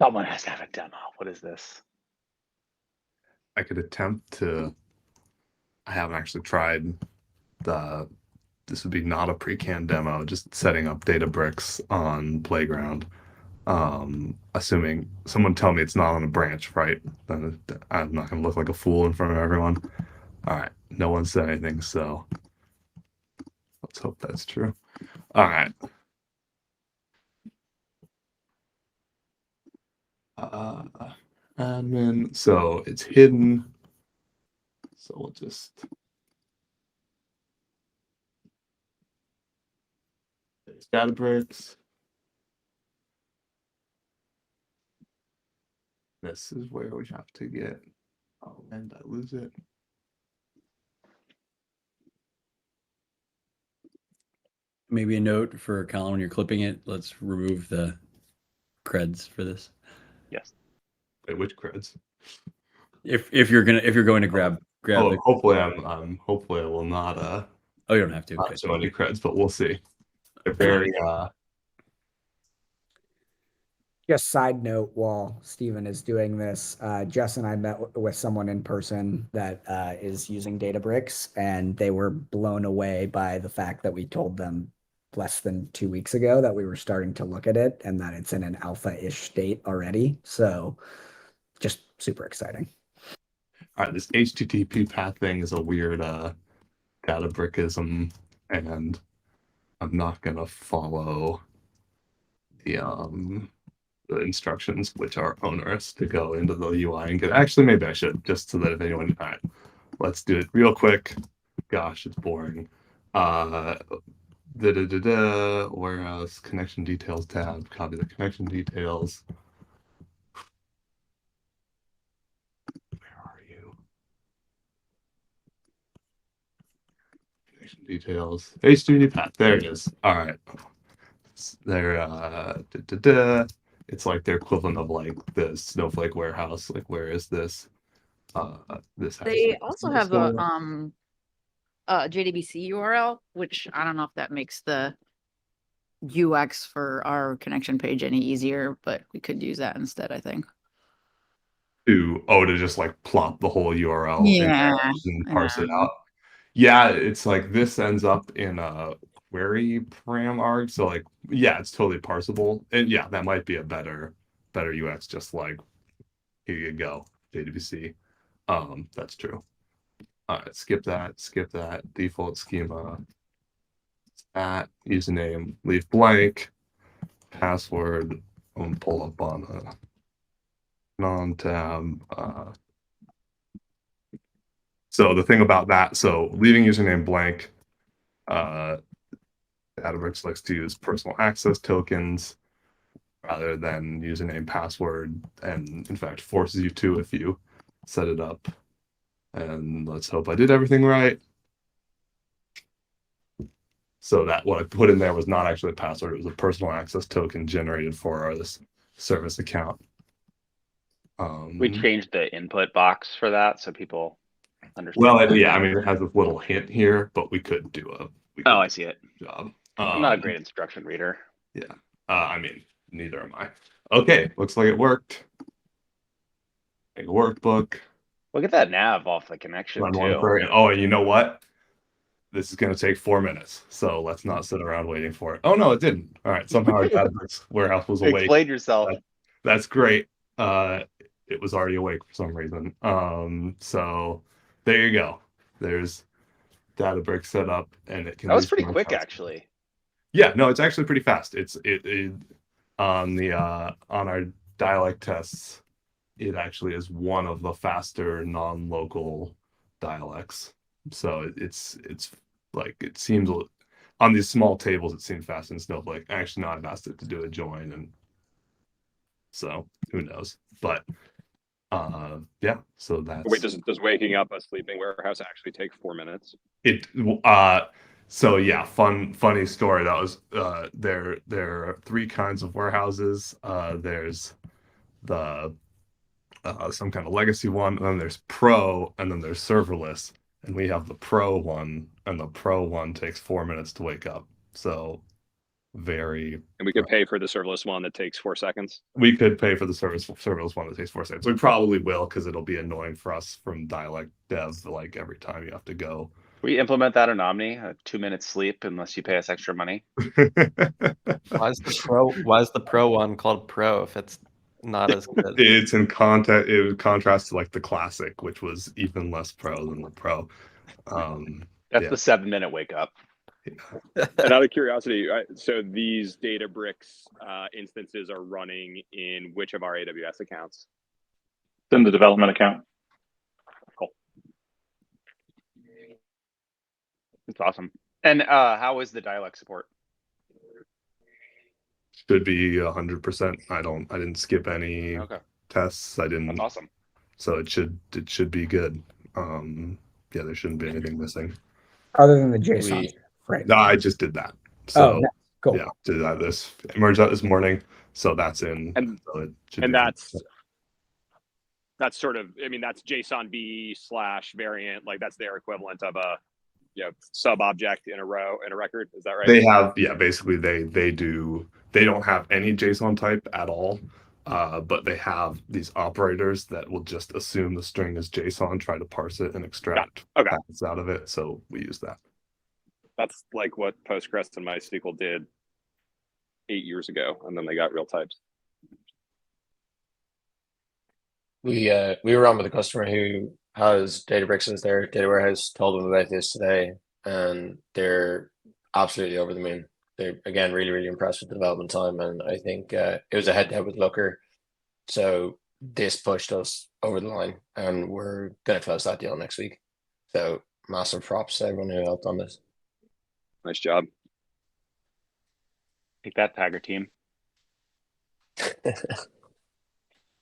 Someone has to have a demo. What is this? I could attempt to. I haven't actually tried the. This would be not a pre-canned demo, just setting up Databricks on Playground. Assuming someone tell me it's not on a branch, right? Then I'm not going to look like a fool in front of everyone. All right, no one said anything, so let's hope that's true. All right. Admin. So it's hidden. So we'll just. There's Databricks. This is where we have to get. Oh, and I lose it. Maybe a note for Colin when you're clipping it. Let's remove the creds for this. Yes. Wait, which creds? If you're going to grab Oh, the. hopefully hopefully I will not Oh, you don't have to. not Okay. show any creds, but we'll see. They're very Just side note, while Stephen is doing this, Jess and I met with someone in person that is using Databricks, and they were blown away by the fact that we told them less than 2 weeks ago that we were starting to look at it and that it's in an alpha-ish state already. So just super exciting. all right, this HTTP path thing is a weird Databrickism, and I'm not gonna follow the instructions, which are onerous, to go into the UI and get. Actually, maybe I should, just so that if anyone. All right, let's do it real quick. Gosh, it's boring. Warehouse connection details tab. Copy the connection details. Where are you? Connection details. HTTP path. There it is. All right. They're it's like their equivalent of like the Snowflake warehouse. Like, where is this? This has They also have stuff. a JDBC URL, which I don't know if that makes the UX for our connection page any easier, but we could use that instead, I think. To just like plop the whole URL in Yeah, there and parse it out. Yeah, it's like this ends up in a query param arg. So like, yeah, it's totally parsable. And yeah, that might be a better UX, just like, here you go, JDBC. That's true. All right, skip that. Default schema. At username, leave blank. Password, I'm gonna pull up on a non-tab. So the thing about that, so leaving username blank, Databricks likes to use personal access tokens rather than username password, and in fact forces you to if you set it up. And let's hope I did everything right. So that what I put in there was not actually a password, it was a personal access token generated for this service account. We changed the input box for that so people understand. Well, yeah, I mean, it has a little hint here, but we could do a. Oh, I see it. Job. I'm not a great instruction reader. Yeah. I mean, neither am I. Okay, looks like it worked. Make a workbook. Look at that nav off the connection Run too. one query. Oh, and you know what? This is going to take 4 minutes, so let's not sit around waiting for it. Oh no, it didn't. All right, somehow our Databricks warehouse was awake. Explain yourself. That's great. It was already awake for some reason. So there you go. There's Databricks set up, and it can. That was pretty quick, actually. Yeah, no, it's actually pretty fast. It on our dialect tests, it actually is one of the faster non-local dialects. So it's like, it seems on these small tables it seems fast in Snowflake. Actually, no, I've asked it to do a join, and so who knows? But yeah, so that's. Wait, does waking up a sleeping warehouse actually take 4 minutes? So yeah, funny story. That was there are three kinds of warehouses. There's the some kind of legacy one, and then there's pro, and then there's serverless. And we have the pro one, and the pro one takes 4 minutes to wake up. So very. And we could pay for the serverless one that takes 4 seconds. We could pay for the serverless one that takes 4 seconds. We probably will because it'll be annoying for us from dialect dev. Like every time you have to go. We implement that in Omni, a 2-minute sleep unless you pay us extra money. Why is the pro one called pro if it's not as good? It's in contrast to like the classic, which was even less pro than the pro. That's Yeah. the 7-minute wake up. And out of curiosity, so these Databricks instances are running in which of our AWS accounts? It's in the development account. Cool. It's awesome. And how is the dialect support? Should be 100%. I didn't skip any Okay, tests. I that's didn't. awesome. So it should be good. Yeah, there shouldn't be anything missing. Other than the JSON, right? No, I just did that. So Oh, nice. Cool. yeah, did that emerged out this morning. So that's in. And- so it should And be that's sort of, I mean, that's JSON B / variant, like that's their equivalent of a sub object in a record. Is that right? They have, yeah, basically they don't have any JSON type at all. But they have these operators that will just assume the string is JSON, try to parse it and extract Okay. packets out of it. So we use that. That's like what Postgres and MySQL did 8 years ago, and then they got real types. We were on with a customer who has Databricks as their data warehouse, told them about this today, and they're absolutely over the moon. They're again really, really impressed with the development time, and I think it was a head-to-head with Looker. So this pushed us over the line, and we're gonna close that deal next week. So massive props to everyone who helped on this. Nice job. Take that, Tiger team.